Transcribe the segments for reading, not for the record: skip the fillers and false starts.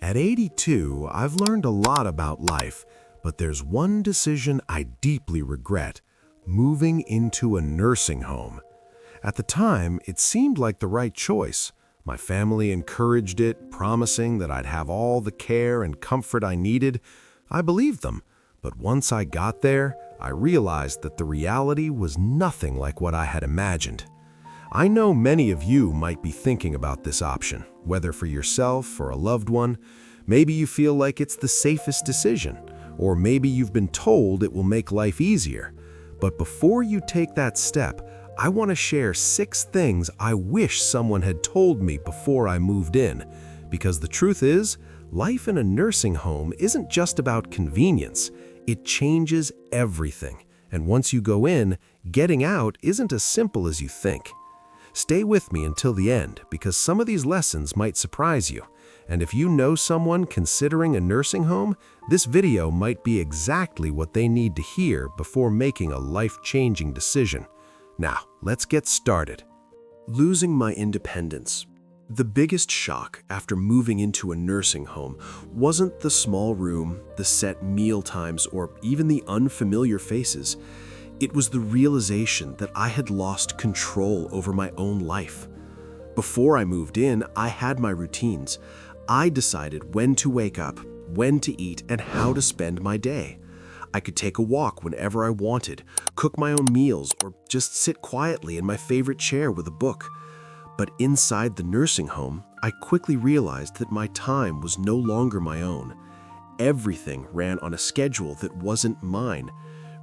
At 82, I've learned a lot about life, but there's one decision I deeply regret: moving into a nursing home. At the time, it seemed like the right choice. My family encouraged it, promising that I'd have all the care and comfort I needed. I believed them, but once I got there, I realized that the reality was nothing like what I had imagined. I know many of you might be thinking about this option, whether for yourself or a loved one. Maybe you feel like it's the safest decision, or maybe you've been told it will make life easier. But before you take that step, I want to share 6 things I wish someone had told me before I moved in. Because the truth is, life in a nursing home isn't just about convenience. It changes everything. And once you go in, getting out isn't as simple as you think. Stay with me until the end, because some of these lessons might surprise you. And if you know someone considering a nursing home, this video might be exactly what they need to hear before making a life-changing decision. Now, let's get started. Losing my independence. The biggest shock after moving into a nursing home wasn't the small room, the set meal times, or even the unfamiliar faces. It was the realization that I had lost control over my own life. Before I moved in, I had my routines. I decided when to wake up, when to eat, and how to spend my day. I could take a walk whenever I wanted, cook my own meals, or just sit quietly in my favorite chair with a book. But inside the nursing home, I quickly realized that my time was no longer my own. Everything ran on a schedule that wasn't mine.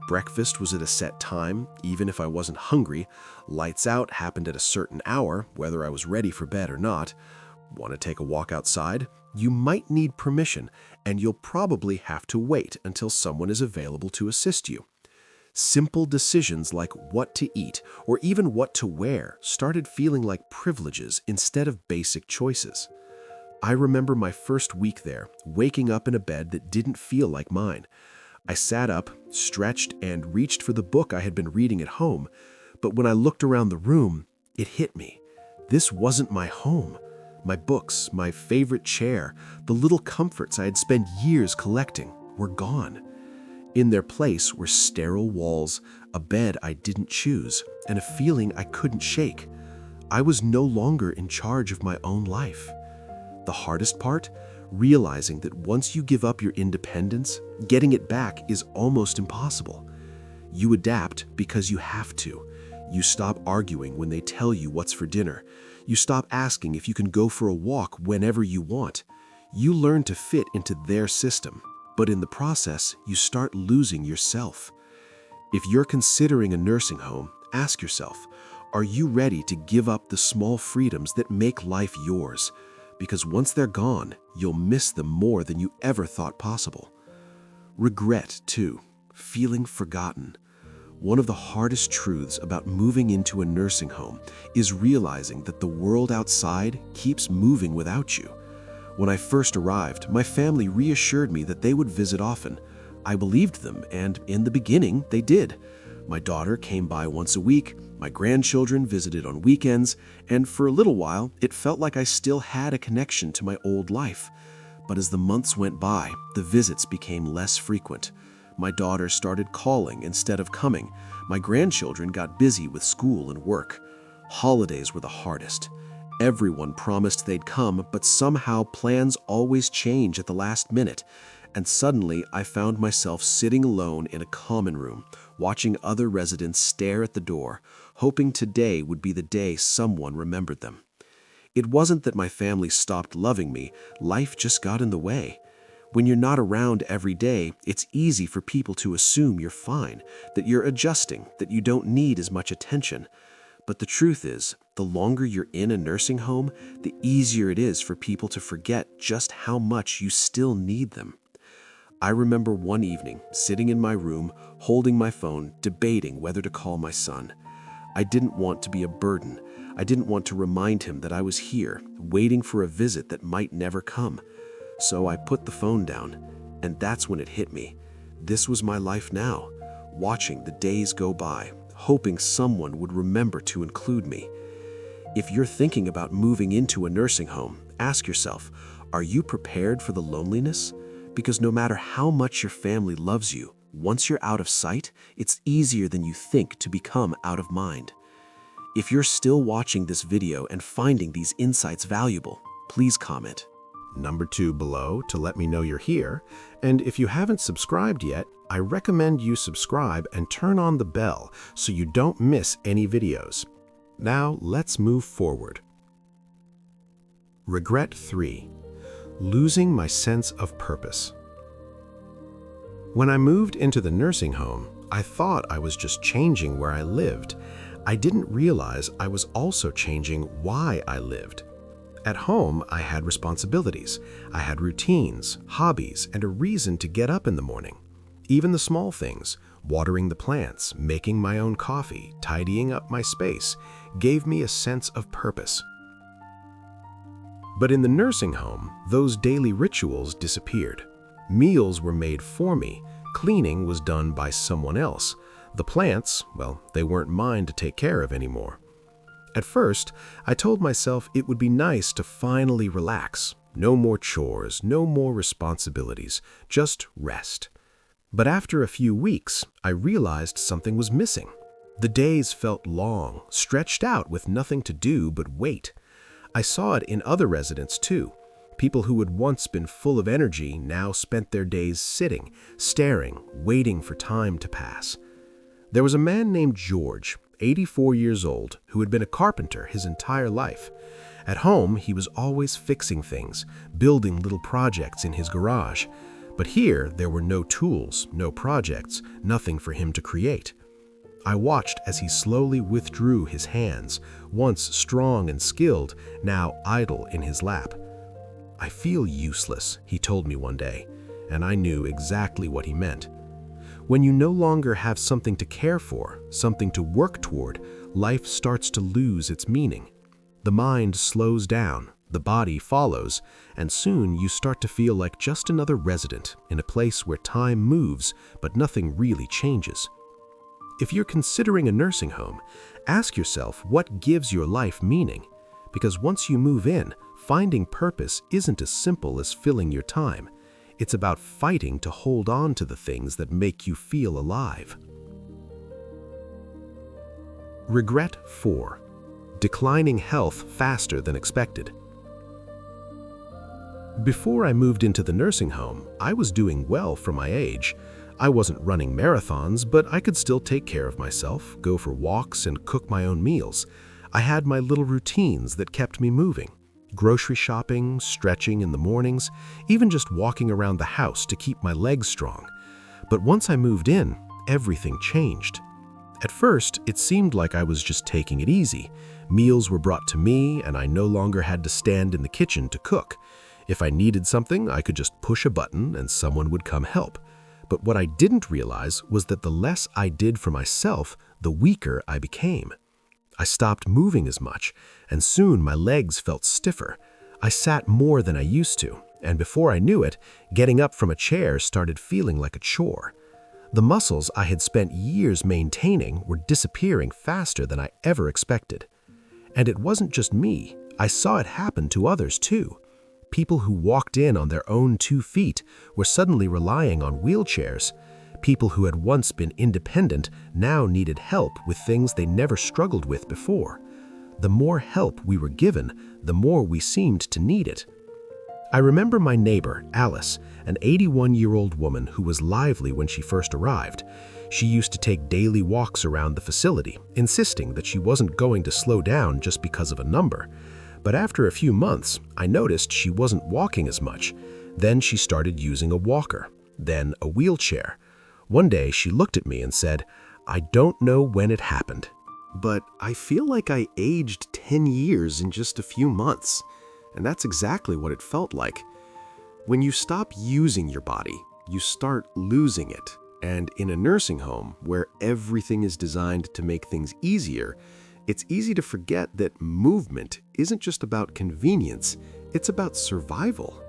Breakfast was at a set time, even if I wasn't hungry. Lights out happened at a certain hour, whether I was ready for bed or not. Want to take a walk outside? You might need permission, and you'll probably have to wait until someone is available to assist you. Simple decisions like what to eat or even what to wear started feeling like privileges instead of basic choices. I remember my first week there, waking up in a bed that didn't feel like mine. I sat up, stretched, and reached for the book I had been reading at home. But when I looked around the room, it hit me. This wasn't my home. My books, my favorite chair, the little comforts I had spent years collecting were gone. In their place were sterile walls, a bed I didn't choose, and a feeling I couldn't shake. I was no longer in charge of my own life. The hardest part? Realizing that once you give up your independence, getting it back is almost impossible. You adapt because you have to. You stop arguing when they tell you what's for dinner. You stop asking if you can go for a walk whenever you want. You learn to fit into their system, but in the process, you start losing yourself. If you're considering a nursing home, ask yourself, are you ready to give up the small freedoms that make life yours? Because once they're gone, you'll miss them more than you ever thought possible. Regret, too. Feeling forgotten. One of the hardest truths about moving into a nursing home is realizing that the world outside keeps moving without you. When I first arrived, my family reassured me that they would visit often. I believed them, and in the beginning, they did. My daughter came by once a week, my grandchildren visited on weekends, and for a little while, it felt like I still had a connection to my old life. But as the months went by, the visits became less frequent. My daughter started calling instead of coming. My grandchildren got busy with school and work. Holidays were the hardest. Everyone promised they'd come, but somehow plans always change at the last minute. And suddenly, I found myself sitting alone in a common room, watching other residents stare at the door, hoping today would be the day someone remembered them. It wasn't that my family stopped loving me, life just got in the way. When you're not around every day, it's easy for people to assume you're fine, that you're adjusting, that you don't need as much attention. But the truth is, the longer you're in a nursing home, the easier it is for people to forget just how much you still need them. I remember one evening, sitting in my room, holding my phone, debating whether to call my son. I didn't want to be a burden. I didn't want to remind him that I was here, waiting for a visit that might never come. So I put the phone down, and that's when it hit me. This was my life now, watching the days go by, hoping someone would remember to include me. If you're thinking about moving into a nursing home, ask yourself, Are you prepared for the loneliness? Because no matter how much your family loves you, once you're out of sight, it's easier than you think to become out of mind. If you're still watching this video and finding these insights valuable, please comment. Number 2 below to let me know you're here. And if you haven't subscribed yet, I recommend you subscribe and turn on the bell so you don't miss any videos. Now let's move forward. Regret 3. Losing my sense of purpose. When I moved into the nursing home, I thought I was just changing where I lived. I didn't realize I was also changing why I lived. At home, I had responsibilities. I had routines, hobbies, and a reason to get up in the morning. Even the small things, watering the plants, making my own coffee, tidying up my space, gave me a sense of purpose. But in the nursing home, those daily rituals disappeared. Meals were made for me. Cleaning was done by someone else. The plants, well, they weren't mine to take care of anymore. At first, I told myself it would be nice to finally relax. No more chores, no more responsibilities, just rest. But after a few weeks, I realized something was missing. The days felt long, stretched out with nothing to do but wait. I saw it in other residents too. People who had once been full of energy now spent their days sitting, staring, waiting for time to pass. There was a man named George, 84 years old, who had been a carpenter his entire life. At home, he was always fixing things, building little projects in his garage. But here, there were no tools, no projects, nothing for him to create. I watched as he slowly withdrew his hands, once strong and skilled, now idle in his lap. "I feel useless," he told me one day, and I knew exactly what he meant. When you no longer have something to care for, something to work toward, life starts to lose its meaning. The mind slows down, the body follows, and soon you start to feel like just another resident in a place where time moves, but nothing really changes. If you're considering a nursing home, ask yourself what gives your life meaning. Because once you move in, finding purpose isn't as simple as filling your time. It's about fighting to hold on to the things that make you feel alive. Regret 4. Declining health faster than expected. Before I moved into the nursing home, I was doing well for my age. I wasn't running marathons, but I could still take care of myself, go for walks, and cook my own meals. I had my little routines that kept me moving. Grocery shopping, stretching in the mornings, even just walking around the house to keep my legs strong. But once I moved in, everything changed. At first, it seemed like I was just taking it easy. Meals were brought to me, and I no longer had to stand in the kitchen to cook. If I needed something, I could just push a button and someone would come help. But what I didn't realize was that the less I did for myself, the weaker I became. I stopped moving as much, and soon my legs felt stiffer. I sat more than I used to, and before I knew it, getting up from a chair started feeling like a chore. The muscles I had spent years maintaining were disappearing faster than I ever expected. And it wasn't just me. I saw it happen to others too. People who walked in on their own 2 feet were suddenly relying on wheelchairs. People who had once been independent now needed help with things they never struggled with before. The more help we were given, the more we seemed to need it. I remember my neighbor, Alice, an 81-year-old woman who was lively when she first arrived. She used to take daily walks around the facility, insisting that she wasn't going to slow down just because of a number. But after a few months, I noticed she wasn't walking as much. Then she started using a walker, then a wheelchair. One day she looked at me and said, "I don't know when it happened, but I feel like I aged 10 years in just a few months." And that's exactly what it felt like. When you stop using your body, you start losing it. And in a nursing home, where everything is designed to make things easier, it's easy to forget that movement isn't just about convenience, it's about survival.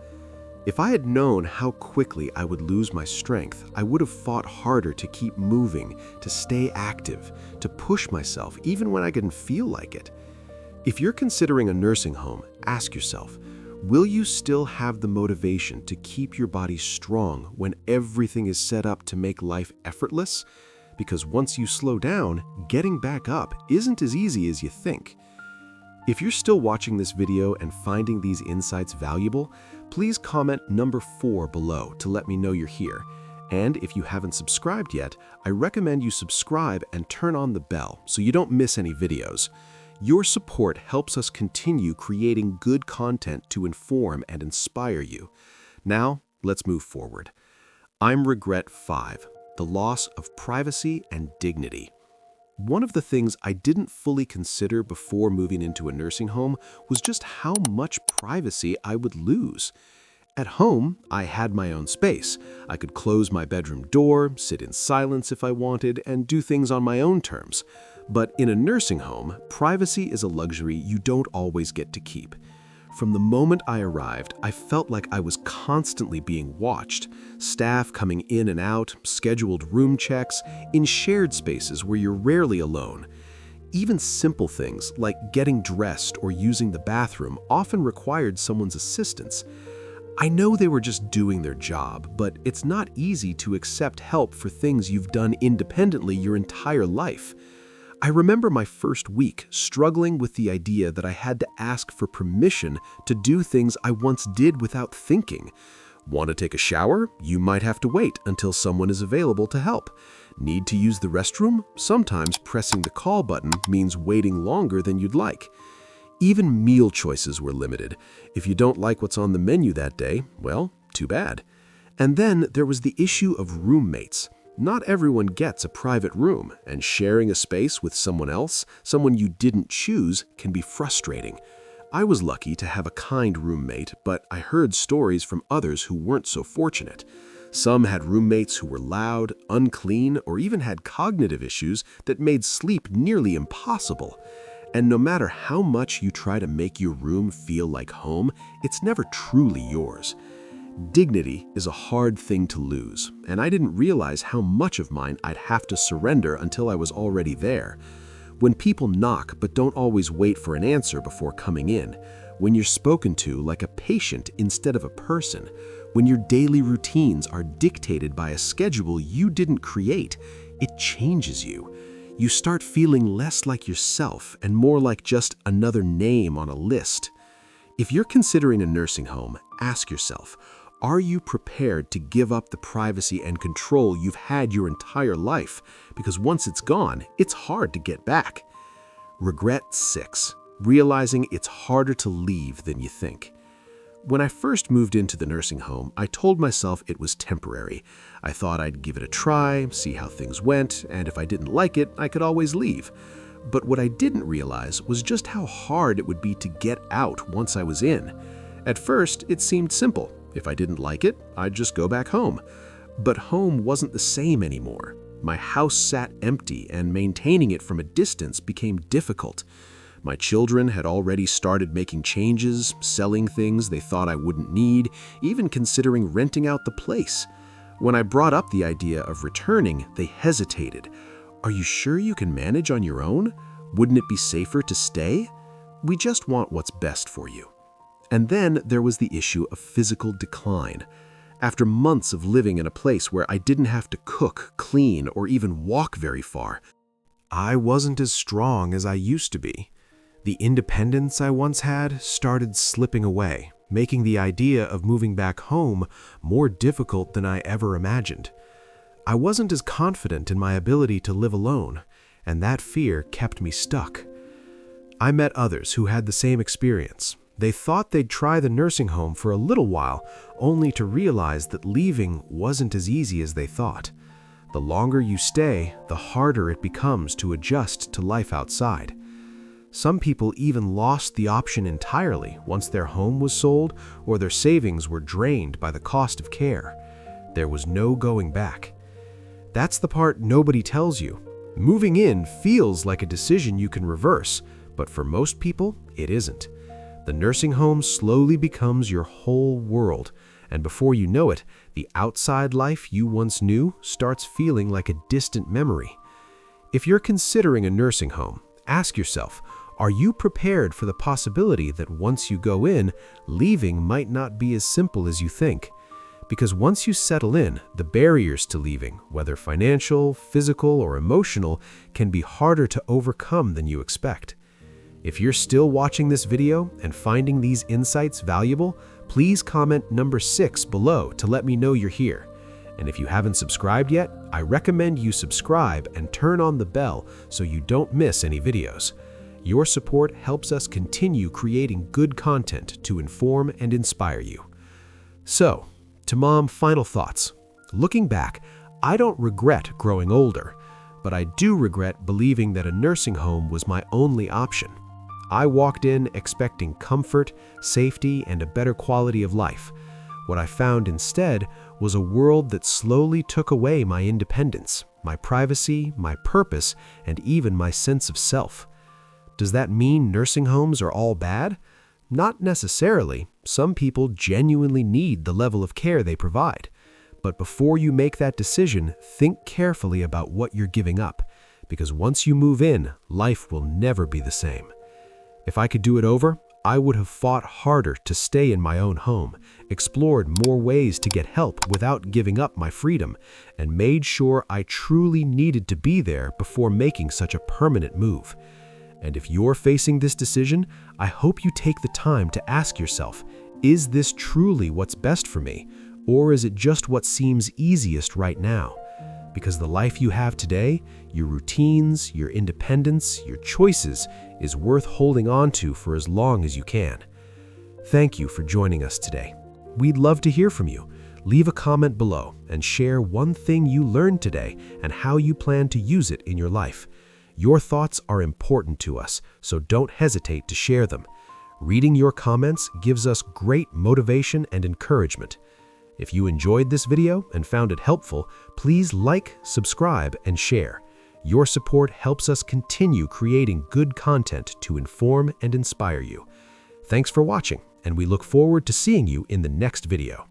If I had known how quickly I would lose my strength, I would have fought harder to keep moving, to stay active, to push myself even when I didn't feel like it. If you're considering a nursing home, ask yourself, Will you still have the motivation to keep your body strong when everything is set up to make life effortless? Because once you slow down, getting back up isn't as easy as you think. If you're still watching this video and finding these insights valuable, please comment number 4 below to let me know you're here. And if you haven't subscribed yet, I recommend you subscribe and turn on the bell so you don't miss any videos. Your support helps us continue creating good content to inform and inspire you. Now, let's move forward. I'm regret 5, the loss of privacy and dignity. One of the things I didn't fully consider before moving into a nursing home was just how much privacy I would lose. At home, I had my own space. I could close my bedroom door, sit in silence if I wanted, and do things on my own terms. But in a nursing home, privacy is a luxury you don't always get to keep. From the moment I arrived, I felt like I was constantly being watched. Staff coming in and out, scheduled room checks, in shared spaces where you're rarely alone. Even simple things like getting dressed or using the bathroom often required someone's assistance. I know they were just doing their job, but it's not easy to accept help for things you've done independently your entire life. I remember my first week struggling with the idea that I had to ask for permission to do things I once did without thinking. Want to take a shower? You might have to wait until someone is available to help. Need to use the restroom? Sometimes pressing the call button means waiting longer than you'd like. Even meal choices were limited. If you don't like what's on the menu that day, well, too bad. And then there was the issue of roommates. Not everyone gets a private room, and sharing a space with someone else, someone you didn't choose, can be frustrating. I was lucky to have a kind roommate, but I heard stories from others who weren't so fortunate. Some had roommates who were loud, unclean, or even had cognitive issues that made sleep nearly impossible. And no matter how much you try to make your room feel like home, it's never truly yours. Dignity is a hard thing to lose, and I didn't realize how much of mine I'd have to surrender until I was already there. When people knock but don't always wait for an answer before coming in, when you're spoken to like a patient instead of a person, when your daily routines are dictated by a schedule you didn't create, it changes you. You start feeling less like yourself and more like just another name on a list. If you're considering a nursing home, ask yourself, are you prepared to give up the privacy and control you've had your entire life? Because once it's gone, it's hard to get back. Regret 6, realizing it's harder to leave than you think. When I first moved into the nursing home, I told myself it was temporary. I thought I'd give it a try, see how things went, and if I didn't like it, I could always leave. But what I didn't realize was just how hard it would be to get out once I was in. At first, it seemed simple. If I didn't like it, I'd just go back home. But home wasn't the same anymore. My house sat empty, and maintaining it from a distance became difficult. My children had already started making changes, selling things they thought I wouldn't need, even considering renting out the place. When I brought up the idea of returning, they hesitated. Are you sure you can manage on your own? Wouldn't it be safer to stay? We just want what's best for you. And then there was the issue of physical decline. After months of living in a place where I didn't have to cook, clean, or even walk very far, I wasn't as strong as I used to be. The independence I once had started slipping away, making the idea of moving back home more difficult than I ever imagined. I wasn't as confident in my ability to live alone, and that fear kept me stuck. I met others who had the same experience. They thought they'd try the nursing home for a little while, only to realize that leaving wasn't as easy as they thought. The longer you stay, the harder it becomes to adjust to life outside. Some people even lost the option entirely once their home was sold or their savings were drained by the cost of care. There was no going back. That's the part nobody tells you. Moving in feels like a decision you can reverse, but for most people, it isn't. The nursing home slowly becomes your whole world, and before you know it, the outside life you once knew starts feeling like a distant memory. If you're considering a nursing home, ask yourself, Are you prepared for the possibility that once you go in, leaving might not be as simple as you think? Because once you settle in, the barriers to leaving, whether financial, physical, or emotional, can be harder to overcome than you expect. If you're still watching this video and finding these insights valuable, please comment number 6 below to let me know you're here. And if you haven't subscribed yet, I recommend you subscribe and turn on the bell so you don't miss any videos. Your support helps us continue creating good content to inform and inspire you. So, to Mom, final thoughts. Looking back, I don't regret growing older, but I do regret believing that a nursing home was my only option. I walked in expecting comfort, safety, and a better quality of life. What I found instead was a world that slowly took away my independence, my privacy, my purpose, and even my sense of self. Does that mean nursing homes are all bad? Not necessarily. Some people genuinely need the level of care they provide. But before you make that decision, think carefully about what you're giving up, because once you move in, life will never be the same. If I could do it over, I would have fought harder to stay in my own home, explored more ways to get help without giving up my freedom, and made sure I truly needed to be there before making such a permanent move. And if you're facing this decision, I hope you take the time to ask yourself, is this truly what's best for me, or is it just what seems easiest right now? Because the life you have today, your routines, your independence, your choices, is worth holding on to for as long as you can. Thank you for joining us today. We'd love to hear from you. Leave a comment below and share one thing you learned today and how you plan to use it in your life. Your thoughts are important to us, so don't hesitate to share them. Reading your comments gives us great motivation and encouragement. If you enjoyed this video and found it helpful, please like, subscribe, and share. Your support helps us continue creating good content to inform and inspire you. Thanks for watching, and we look forward to seeing you in the next video.